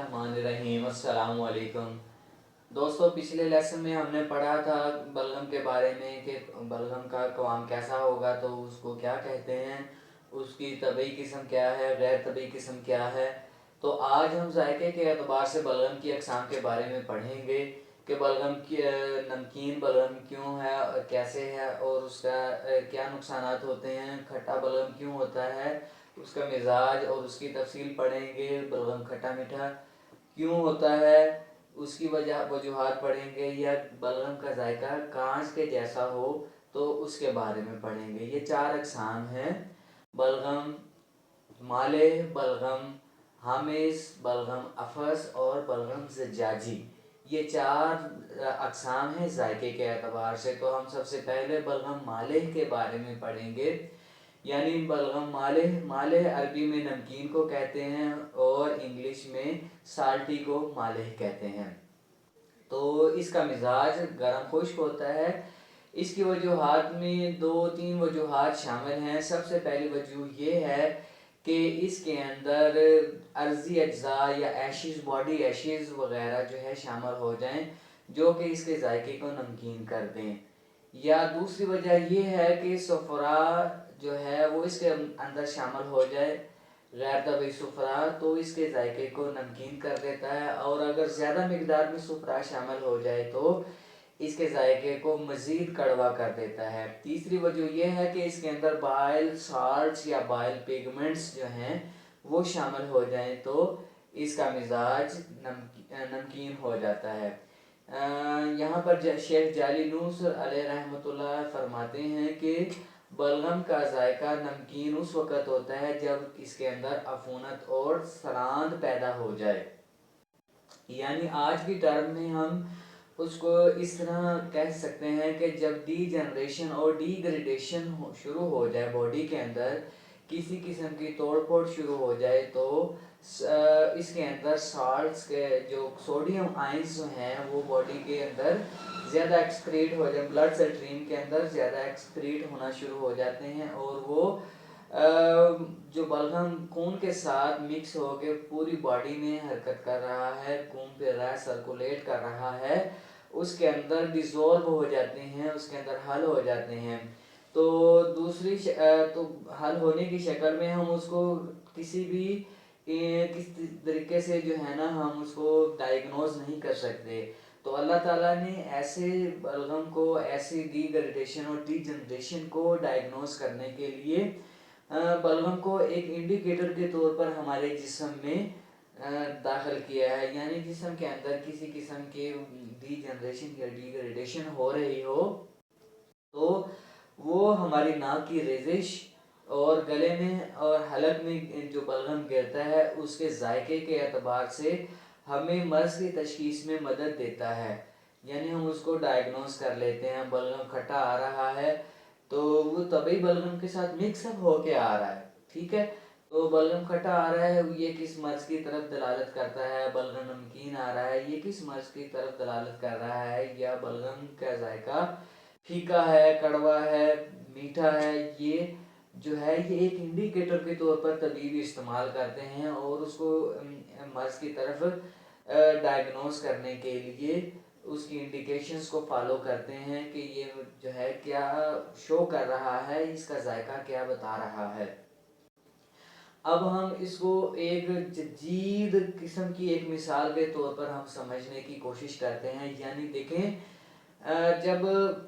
बिस्मिल्लाहिर्रहमानिर्रहीम। अस्सलाम वालेकुम। दोस्तों, पिछले लेसन में हमने पढ़ा था बलगम के बारे में कि बलगम का क़वाम कैसा होगा, तो उसको क्या कहते हैं, उसकी तबई किस्म क्या है, गैर तबई किस्म क्या है। तो आज हम जायके के एतबार से बलगम की अक़साम के बारे में पढ़ेंगे कि बलगम की नमकीन बलगम क्यों है, कैसे है और उसका क्या नुकसानात होते हैं। खट्टा बलगम क्यों होता है, उसका मिजाज और उसकी तफसील पढ़ेंगे। बलगम खट्टा मीठा क्यों होता है, उसकी वजूहात पढ़ेंगे। या बलगम का जायका कांच के जैसा हो तो उसके बारे में पढ़ेंगे। ये 4 अक़साम हैं: बलगम माले, बलगम हामिस, बलगम अफस और बलगम ज़जाजी। ये 4 अक़साम हैं जायके के एतबार से। तो हम सबसे पहले बलगम माले के बारे में पढ़ेंगे। यानी बलगम माले, माले अरबी में नमकीन को कहते हैं और इंग्लिश में साल्टी को माले कहते हैं। तो इसका मिजाज गर्म खुश्क होता है। इसकी वजूहात में 2-3 वजूहात शामिल हैं। सबसे पहली वजूह ये है कि इसके अंदर अर्जी अज्जा या एशिज़, बॉडी एशिज़ वगैरह जो है शामिल हो जाएं, जो कि इसके जायके को नमकीन कर दें। या दूसरी वजह यह है कि सफ़रा जो है वो इसके अंदर शामिल हो जाए, गैर तबई सफ़रा, तो इसके जायके को नमकीन कर देता है। और अगर ज़्यादा मकदार में सफ़रा शामिल हो जाए तो इसके जायके को मज़ीद कड़वा कर देता है। तीसरी वजह यह है कि इसके अंदर बाइल साल्ट्स या बाइल पिगमेंट्स जो हैं वो शामिल हो जाएं तो इसका मिजाज नमकीन हो जाता है। यहाँ पर शेख जाली नूस अलैहि रहमतुल्लाह फरमाते हैं कि बलगम का जायका नमकीन उस वक़्त होता है जब इसके अंदर अफूनत और सरांद पैदा हो जाए। यानी आज की टर्म में हम उसको इस तरह कह सकते हैं कि जब डी जनरेशन और डिग्रेडेशन शुरू हो जाए, बॉडी के अंदर किसी किस्म की तोड़ फोड़ शुरू हो जाए, तो इसके अंदर साल्ट्स के जो सोडियम आयंस जो हैं वो बॉडी के अंदर ज़्यादा एक्सक्रीट हो जाए, ब्लड स्ट्रीम के अंदर ज़्यादा एक्सक्रीट होना शुरू हो जाते हैं। और वो जो बलगम खून के साथ मिक्स होकर पूरी बॉडी में हरकत कर रहा है, घूम फिर रहा है, सर्कुलेट कर रहा है, उसके अंदर डिज़ोल्व हो जाते हैं, उसके अंदर हल हो जाते हैं। तो तो हल होने की शक्ल में हम उसको किसी भी किस तरीके से जो है ना हम उसको डायग्नोज नहीं कर सकते। तो अल्लाह ताला ने ऐसे बलगम को, ऐसी डिग्रेडेशन और डीजनरेशन को डायग्नोज करने के लिए बलगम को एक इंडिकेटर के तौर पर हमारे जिस्म में दाखिल किया है। यानी जिस्म के अंदर किसी किस्म के डीजनरेशन या डिग्रेडेशन हो रही हो तो वो हमारी नाक की रेजिश और गले में और हलक में जो बलगम गिरता है उसके जायके के एतबार से हमें मर्ज़ की तशखीस में मदद देता है। यानी हम उसको डायग्नोज कर लेते हैं। बलगम खट्टा आ रहा है तो वो तभी बलगम के साथ मिक्सअप होके आ रहा है, ठीक है। तो बलगम खट्टा आ रहा है, ये किस मर्ज़ की तरफ दलालत करता है। बलगम नमकीन आ रहा है, ये किस मर्ज़ की तरफ दलालत कर रहा है। या बलगम का जायका फीका है, कड़वा है, मीठा है, ये जो है ये एक इंडिकेटर के तौर पर तबीब इस्तेमाल करते हैं और उसको मर्ज़ की तरफ डायग्नोज करने के लिए उसकी इंडिकेशंस को फॉलो करते हैं कि ये जो है क्या शो कर रहा है, इसका जायका क्या बता रहा है। अब हम इसको एक जदीद किस्म की एक मिसाल के तौर पर हम समझने की कोशिश करते हैं। यानी देखें, जब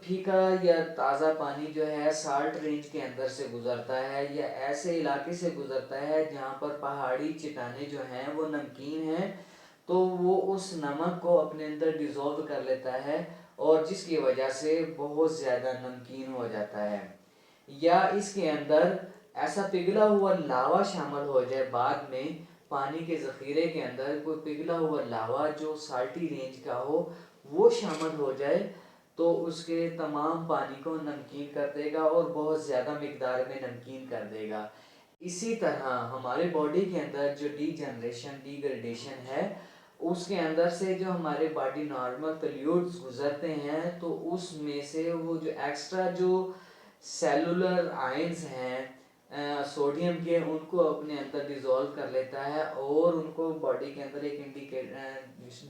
फीका या ताज़ा पानी जो है साल्ट रेंज के अंदर से गुज़रता है या ऐसे इलाके से गुज़रता है जहाँ पर पहाड़ी चट्टानें जो हैं वो नमकीन हैं, तो वो उस नमक को अपने अंदर डिज़ोल्व कर लेता है और जिसकी वजह से बहुत ज़्यादा नमकीन हो जाता है। या इसके अंदर ऐसा पिघला हुआ लावा शामिल हो जाए, बाद में पानी के ज़ख़ीरे के अंदर कोई पिघला हुआ लावा जो साल्टी रेंज का हो वो शामिल हो जाए, तो उसके तमाम पानी को नमकीन कर देगा और बहुत ज़्यादा मिकदार में नमकीन कर देगा। इसी तरह हमारे बॉडी के अंदर जो डीजनरेशन डिग्रेडेशन है उसके अंदर से जो हमारे बॉडी नॉर्मल पोल्यूट्स गुजरते हैं, तो उसमें से वो जो एक्स्ट्रा जो सेलुलर आयंस हैं सोडियम के उनको अपने अंदर डिज़ोल्व कर लेता है और उनको बॉडी के अंदर एक इंडिकेट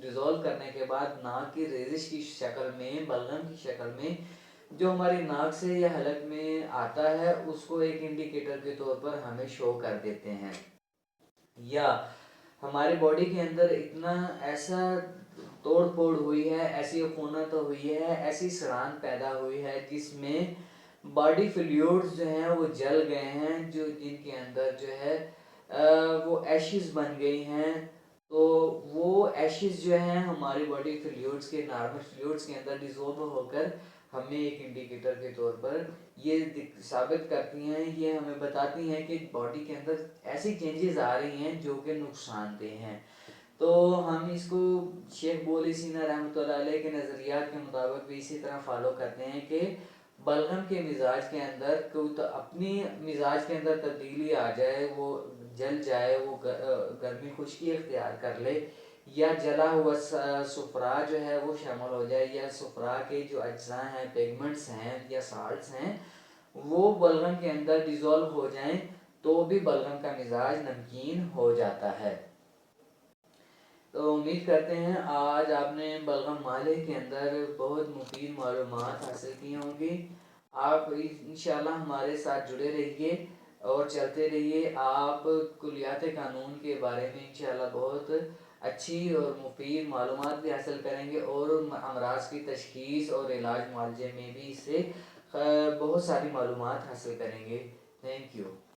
डिज़ोल्व करने के बाद नाक की रेजिश की शक्ल में, बलगम की शक्ल में जो हमारी नाक से या हलक में आता है उसको एक इंडिकेटर के तौर पर हमें शो कर देते हैं। या हमारे बॉडी के अंदर इतना ऐसा तोड़ फोड़ हुई है, ऐसी अफूनत हुई है, ऐसी सड़ान पैदा हुई है जिसमें बॉडी फ्लूइड्स जो हैं वो जल गए हैं, जो जिनके अंदर जो है वो एशिज बन गई हैं। तो वो एशिज जो हैं हमारी बॉडी फ्लूइड्स के, नॉर्मल फ्लूइड्स के अंदर डिसॉल्व होकर हमें एक इंडिकेटर के तौर पर ये साबित करती हैं, ये हमें बताती हैं कि बॉडी के अंदर ऐसी चेंजेस आ रही हैं जो कि नुकसानदेह हैं। तो हम इसको शेख बोली सीना रहमतुल्लाह अलैह के नज़रियात के मुताबिक भी इसी तरह फॉलो करते हैं कि बलगम के मिजाज के अंदर कोई तो अपनी मिजाज के अंदर तब्दीली आ जाए, वो जल जाए, वो गर्मी खुश्की इख्तियार कर ले, या जला हुआ सुफरा जो है वो शामिल हो जाए, या सुफरा के जो अज्जा हैं, पिगमेंट्स हैं या साल्ट्स हैं वो बलगम के अंदर डिज़ोल्व हो जाएं, तो भी बलगम का मिजाज नमकीन हो जाता है। तो उम्मीद करते हैं आज आपने बलगम माले के अंदर बहुत मुफीद मालूमात हासिल की होंगी। आप इंशाल्लाह हमारे साथ जुड़े रहिए और चलते रहिए। आप कुलियात कानून के बारे में इंशाल्लाह बहुत अच्छी और मुफीद मालूमात भी हासिल करेंगे और अमराज की तशखीस और इलाज मुआलजे में भी इससे बहुत सारी मालूमात हासिल करेंगे। Thank you.